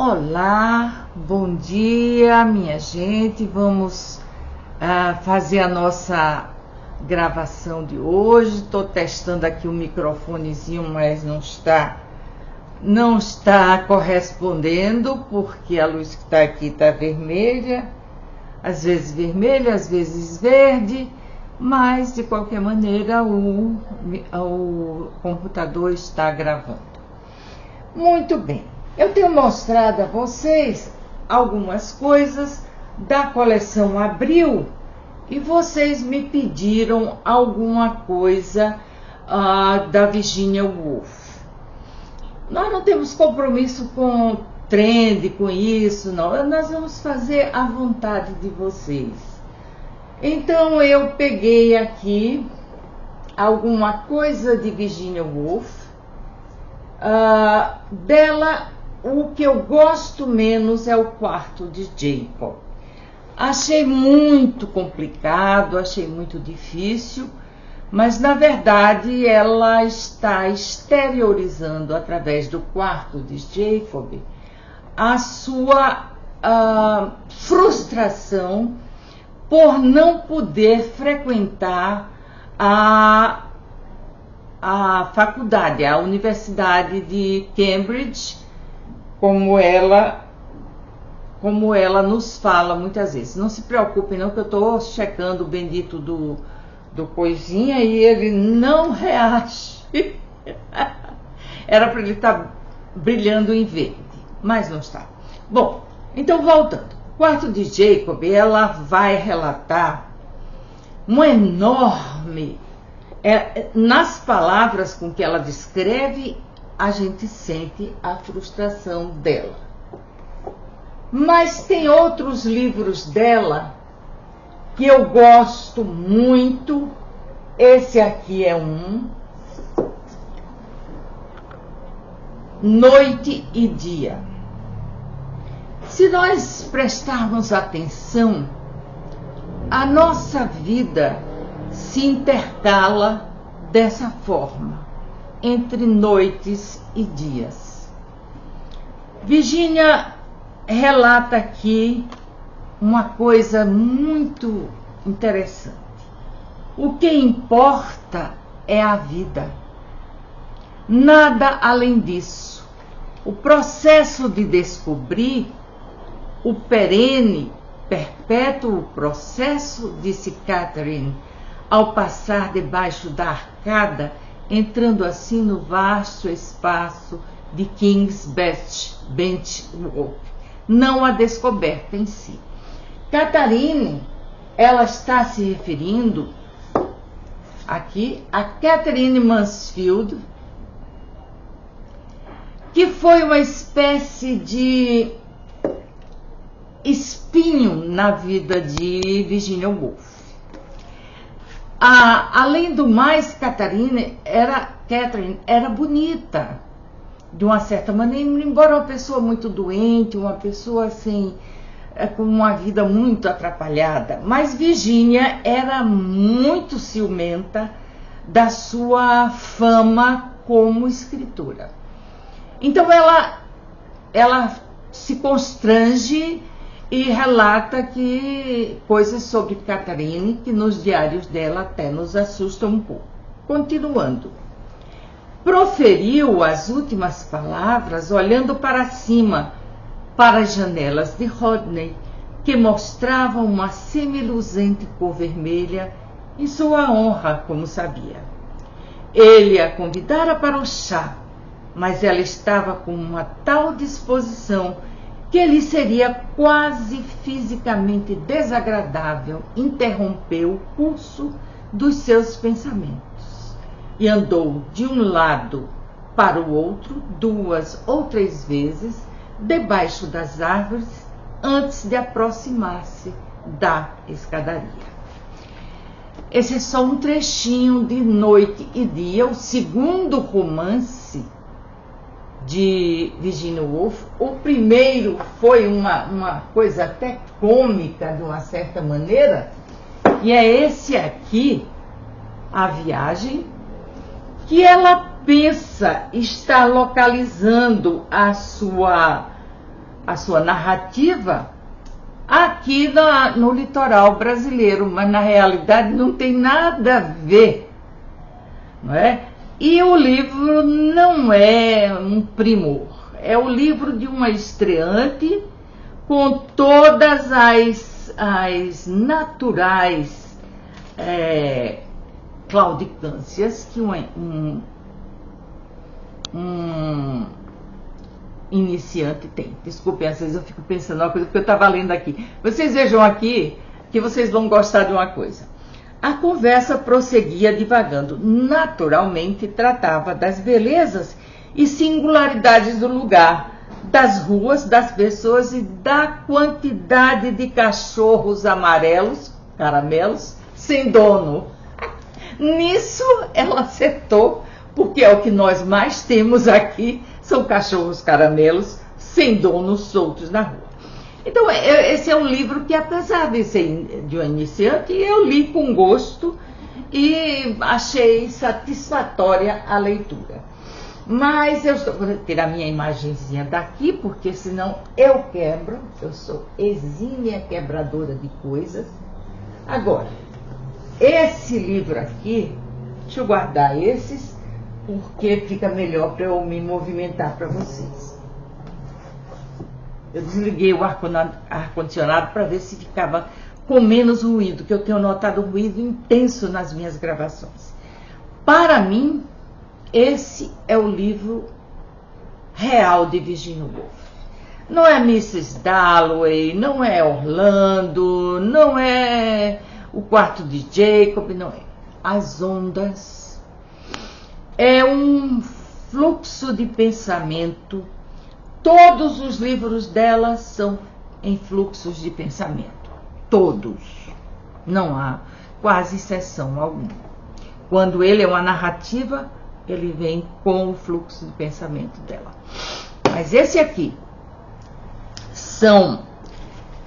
Olá, bom dia, minha gente. Vamos fazer a nossa gravação de hoje. Estou testando aqui o microfonezinho, mas não está correspondendo, porque a luz que está aqui está vermelha, às vezes verde, mas de qualquer maneira o computador está gravando. Muito bem. Eu tenho mostrado a vocês algumas coisas da coleção Abril e vocês me pediram alguma coisa da Virginia Woolf. Nós não temos compromisso com trend, com isso, não. Nós vamos fazer à vontade de vocês. Então eu peguei aqui alguma coisa de Virginia Woolf. Dela, o que eu gosto menos é o Quarto de Jacob. Achei muito complicado, achei muito difícil, mas na verdade ela está exteriorizando através do Quarto de Jacob a sua frustração por não poder frequentar a faculdade, a Universidade de Cambridge, como ela nos fala muitas vezes. Não se preocupem não, que eu estou checando o bendito do coisinha e ele não reage. Era para ele estar brilhando em verde, mas não está. Bom, então voltando. O Quarto de Jacob, ela vai relatar um enorme... nas palavras com que ela descreve, a gente sente a frustração dela. Mas tem outros livros dela que eu gosto muito. Esse aqui é um, Noite e Dia. Se nós prestarmos atenção, a nossa vida se intercala dessa forma, entre noites e dias. Virginia relata aqui uma coisa muito interessante. O que importa é a vida. Nada além disso. O processo de descobrir, o perene, perpétuo processo, disse Catherine, ao passar debaixo da arcada, entrando assim no vasto espaço de King's Bench Walk, não a descoberta em si. Catherine, ela está se referindo aqui a Catherine Mansfield, que foi uma espécie de espinho na vida de Virginia Woolf. Além do mais, Catherine era bonita, de uma certa maneira, embora uma pessoa muito doente, uma pessoa assim, com uma vida muito atrapalhada. Mas Virginia era muito ciumenta da sua fama como escritora. Então ela se constrange e relata que coisas sobre Catherine que nos diários dela até nos assustam um pouco. Continuando. Proferiu as últimas palavras olhando para cima, para as janelas de Rodney, que mostravam uma semiluzente cor vermelha em sua honra, como sabia. Ele a convidara para o chá, mas ela estava com uma tal disposição que lhe seria quase fisicamente desagradável interromper o curso dos seus pensamentos. E andou de um lado para o outro 2 ou 3 vezes debaixo das árvores antes de aproximar-se da escadaria. Esse é só um trechinho de Noite e Dia, o segundo romance de Virginia Woolf. O primeiro foi uma coisa até cômica, de uma certa maneira, e é esse aqui, A Viagem, que ela pensa estar localizando a sua a sua narrativa aqui no litoral brasileiro, mas na realidade não tem nada a ver, não é? E o livro não é um primor, é o livro de uma estreante com todas as naturais claudicâncias que um iniciante tem. Desculpem, às vezes eu fico pensando uma coisa que eu estava lendo aqui. Vocês vejam aqui que vocês vão gostar de uma coisa. A conversa prosseguia divagando. Naturalmente tratava das belezas e singularidades do lugar, das ruas, das pessoas e da quantidade de cachorros amarelos, caramelos, sem dono. Nisso ela acertou, porque é o que nós mais temos aqui, são cachorros caramelos sem donos soltos na rua. Então, esse é um livro que, apesar de ser de um iniciante, eu li com gosto e achei satisfatória a leitura. Mas vou tirar minha imagenzinha daqui, porque senão eu quebro. Eu sou exímia quebradora de coisas. Agora, esse livro aqui, deixa eu guardar esses, porque fica melhor para eu me movimentar para vocês. Eu desliguei o ar-condicionado para ver se ficava com menos ruído, que eu tenho notado ruído intenso nas minhas gravações. Para mim, esse é o livro real de Virginia Woolf. Não é Mrs. Dalloway, não é Orlando, não é O Quarto de Jacob, não é. As Ondas é um fluxo de pensamento. Todos os livros dela são em fluxos de pensamento. Todos. Não há quase exceção alguma. Quando ele é uma narrativa, ele vem com o fluxo de pensamento dela. Mas esse aqui são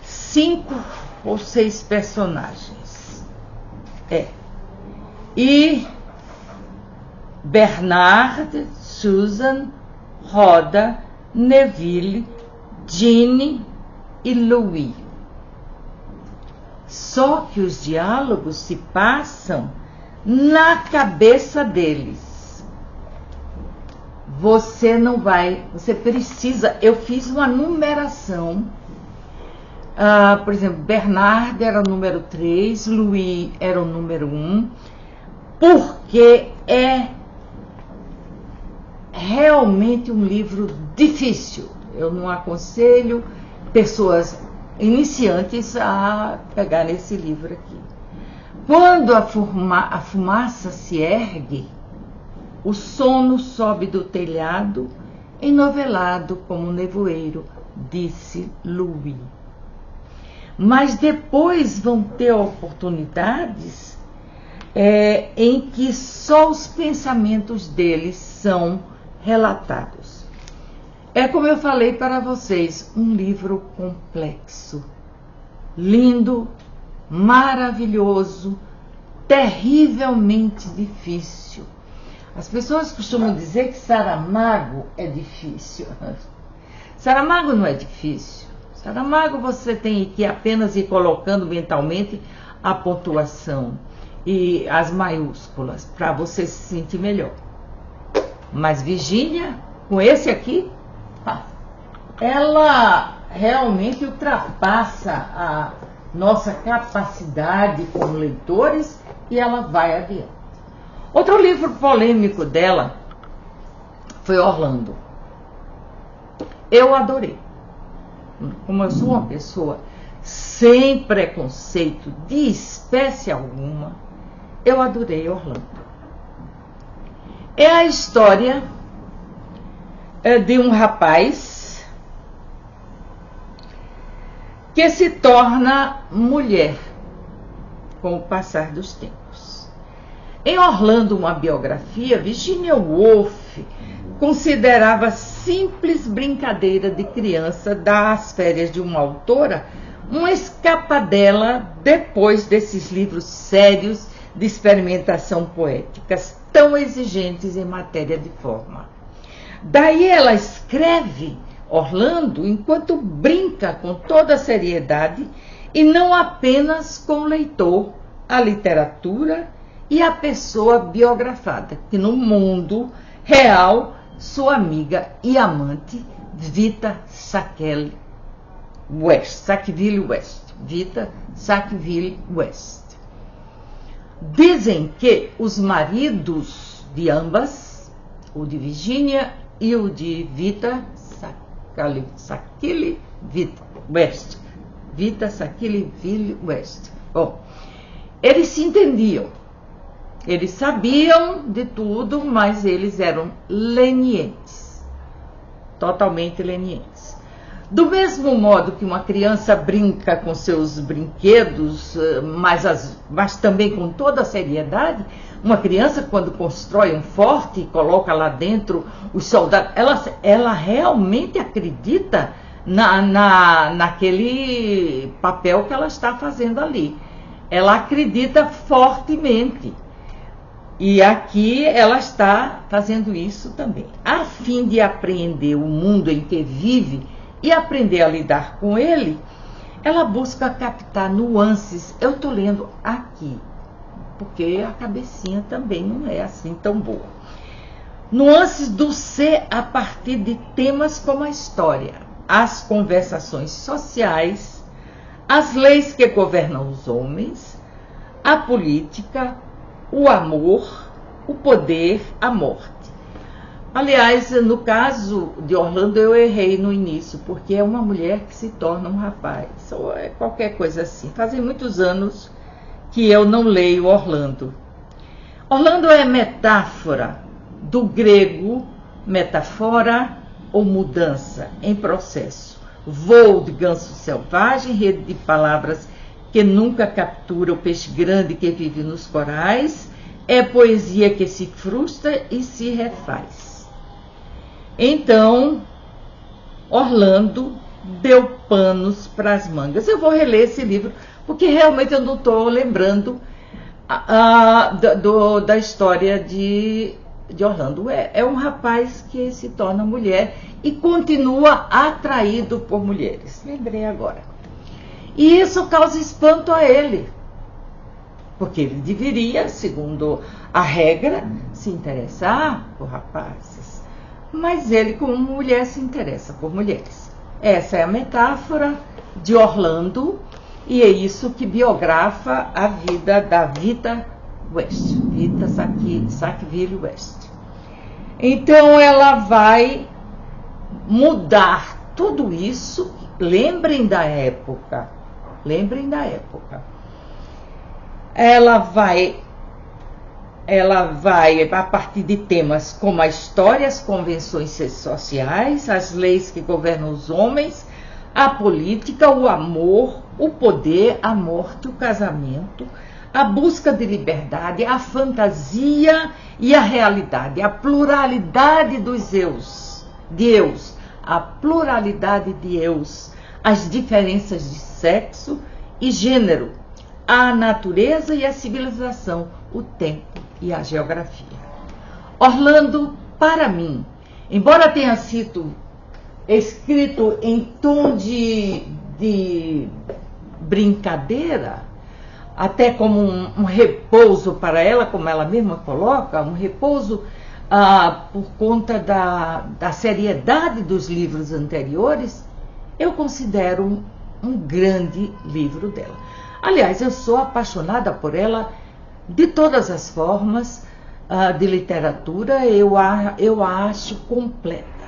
5 ou 6 personagens. E Bernard, Susan, Rhoda, Neville, Ginny e Louis. Só que os diálogos se passam na cabeça deles. Você precisa, eu fiz uma numeração, por exemplo, Bernard era o número 3, Louis era o número 1, porque é realmente um livro difícil. Eu não aconselho pessoas iniciantes a pegar esse livro aqui. Quando a fumaça se ergue, o sono sobe do telhado, enovelado como um nevoeiro, disse Louis. Mas depois vão ter oportunidades em que só os pensamentos deles são relatados. É como eu falei para vocês, um livro complexo, lindo, maravilhoso, terrivelmente difícil. As pessoas costumam dizer que Saramago é difícil. Saramago não é difícil. Saramago você tem que apenas ir colocando mentalmente a pontuação e as maiúsculas para você se sentir melhor. Mas Virginia, com esse aqui, ela realmente ultrapassa a nossa capacidade como leitores e ela vai adiante. Outro livro polêmico dela foi Orlando. Eu adorei. Como eu sou uma pessoa sem preconceito de espécie alguma, eu adorei Orlando. É a história de um rapaz que se torna mulher com o passar dos tempos. Em Orlando, uma biografia, Virginia Woolf considerava simples brincadeira de criança das férias de uma autora uma escapadela depois desses livros sérios de experimentação poéticas tão exigentes em matéria de forma. Daí ela escreve Orlando enquanto brinca com toda a seriedade e não apenas com o leitor, a literatura e a pessoa biografada, que no mundo real, sua amiga e amante, Vita Sackville West. Vita Sackville West. Dizem que os maridos de ambas, o de Virginia e o de Vita Sackville West. Bom, eles se entendiam. Eles sabiam de tudo, mas eles eram lenientes. Totalmente lenientes. Do mesmo modo que uma criança brinca com seus brinquedos, mas também com toda a seriedade, uma criança, quando constrói um forte e coloca lá dentro os soldados, ela realmente acredita naquele papel que ela está fazendo ali. Ela acredita fortemente. E aqui ela está fazendo isso também. A fim de apreender o mundo em que vive e aprender a lidar com ele, ela busca captar nuances. Eu estou lendo aqui, porque a cabecinha também não é assim tão boa. Nuances do ser a partir de temas como a história, as conversações sociais, as leis que governam os homens, a política, o amor, o poder, a morte. Aliás, no caso de Orlando, eu errei no início, porque é uma mulher que se torna um rapaz, ou é qualquer coisa assim. Fazem muitos anos que eu não leio Orlando. Orlando é metáfora, do grego metafora ou mudança em processo. Voo de ganso selvagem, rede de palavras que nunca captura o peixe grande que vive nos corais, é poesia que se frustra e se refaz. Então, Orlando deu panos para as mangas. Eu vou reler esse livro, porque realmente eu não estou lembrando da história de Orlando. É um rapaz que se torna mulher e continua atraído por mulheres. Lembrei agora. E isso causa espanto a ele, porque ele deveria, segundo a regra, se interessar por rapazes. Mas ele, como mulher, se interessa por mulheres. Essa é a metáfora de Orlando, e é isso que biografa a vida da Vita Sackville West. Então ela vai mudar tudo isso. Lembrem da época. Ela vai, a partir de temas como a história, as convenções sociais, as leis que governam os homens, a política, o amor, o poder, a morte, o casamento, a busca de liberdade, a fantasia e a realidade, a pluralidade dos Deus, a pluralidade de Deus, as diferenças de sexo e gênero, a natureza e a civilização, o tempo e a geografia. Orlando, para mim, embora tenha sido escrito em tom de brincadeira, até como um repouso para ela, como ela mesma coloca, um repouso por conta da seriedade dos livros anteriores, eu considero um grande livro dela. Aliás, eu sou apaixonada por ela de todas as formas de literatura, eu acho completa.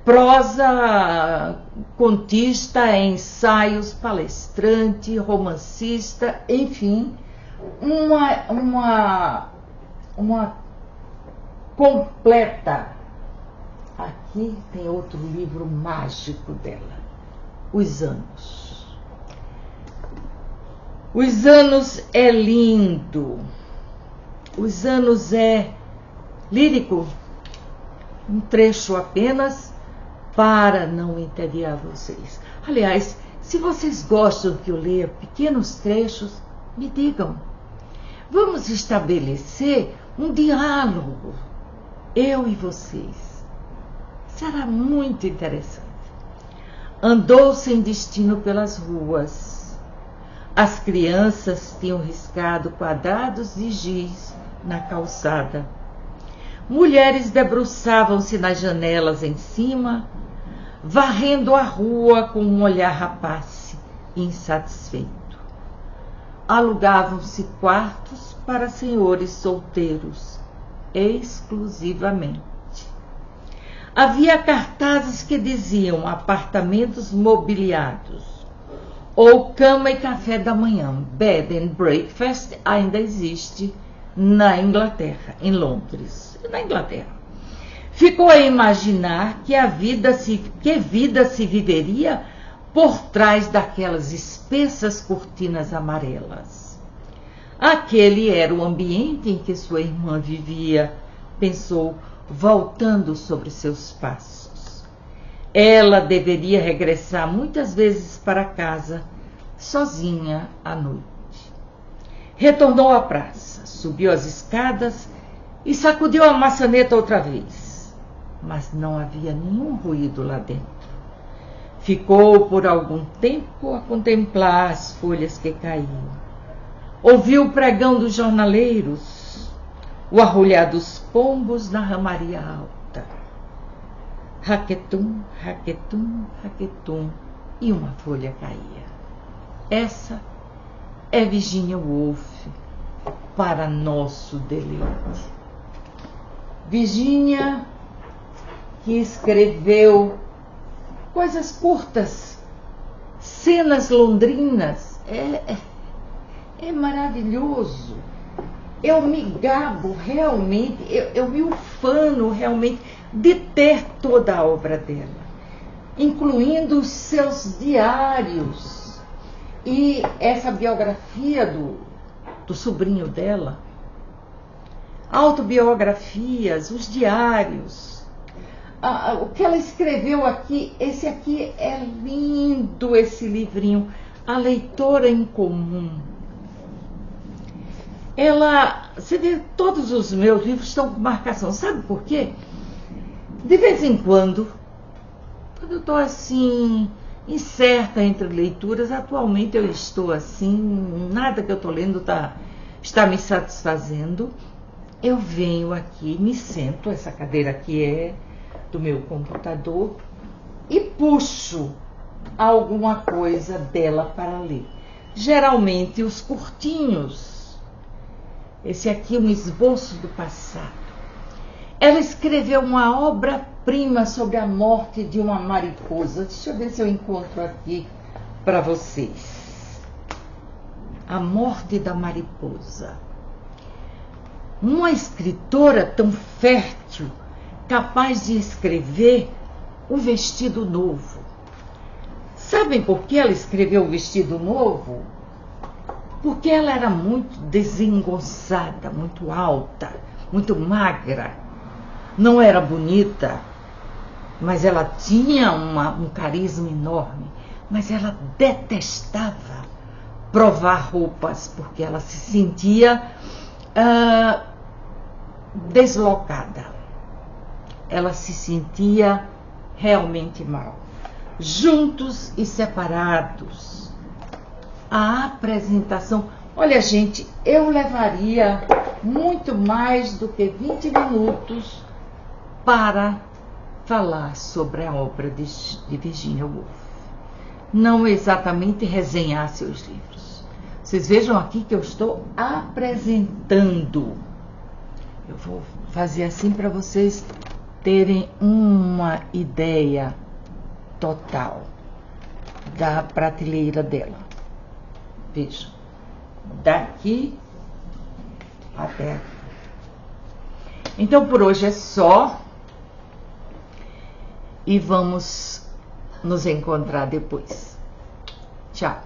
Prosa, contista, ensaios, palestrante, romancista, enfim, uma completa. Aqui tem outro livro mágico dela, Os Anos. Os Anos é lindo. Os Anos é lírico. Um trecho apenas para não entediar vocês. Aliás, se vocês gostam que eu leia pequenos trechos, me digam. Vamos estabelecer um diálogo, eu e vocês. Será muito interessante. Andou sem destino pelas ruas. As crianças tinham riscado quadrados de giz na calçada. Mulheres debruçavam-se nas janelas em cima, varrendo a rua com um olhar rapaz e insatisfeito. Alugavam-se quartos para senhores solteiros, exclusivamente. Havia cartazes que diziam apartamentos mobiliados, ou cama e café da manhã. Bed and breakfast ainda existe na Inglaterra, em Londres, na Inglaterra. Ficou a imaginar que vida se viveria por trás daquelas espessas cortinas amarelas. Aquele era o ambiente em que sua irmã vivia, pensou, voltando sobre seus passos. Ela deveria regressar muitas vezes para casa, sozinha à noite. Retornou à praça, subiu as escadas e sacudiu a maçaneta outra vez. Mas não havia nenhum ruído lá dentro. Ficou por algum tempo a contemplar as folhas que caíam. Ouviu o pregão dos jornaleiros, o arrulhar dos pombos na ramaria alta. Raquetum, raquetum, raquetum, e uma folha caía. Essa é Virginia Woolf, para nosso deleite. Virginia, que escreveu coisas curtas, cenas londrinas, é maravilhoso. Eu me gabo realmente, eu me ufano realmente de ter toda a obra dela, incluindo os seus diários e essa biografia do sobrinho dela, autobiografias, os diários. O que ela escreveu aqui, esse aqui é lindo, esse livrinho, A Leitora em Comum. Você vê, todos os meus livros estão com marcação, sabe por quê? De vez em quando eu estou assim, incerta entre leituras, atualmente eu estou assim, nada que eu estou lendo está me satisfazendo, eu venho aqui, me sento, essa cadeira aqui é do meu computador, e puxo alguma coisa dela para ler. Geralmente os curtinhos. Esse aqui é um esboço do passado. Ela escreveu uma obra-prima sobre a morte de uma mariposa. Deixa eu ver se eu encontro aqui para vocês. A morte da mariposa. Uma escritora tão fértil, capaz de escrever O Vestido Novo. Sabem por que ela escreveu O Vestido Novo? Porque ela era muito desengonçada, muito alta, muito magra. Não era bonita, mas ela tinha um carisma enorme. Mas ela detestava provar roupas, porque ela se sentia deslocada. Ela se sentia realmente mal. Juntos e separados. A apresentação. Olha, gente, eu levaria muito mais do que 20 minutos para falar sobre a obra de Virginia Woolf. Não exatamente resenhar seus livros. Vocês vejam aqui que eu estou apresentando. Eu vou fazer assim para vocês terem uma ideia total da prateleira dela. Vejam, daqui até aqui. Então, por hoje é só. E vamos nos encontrar depois. Tchau.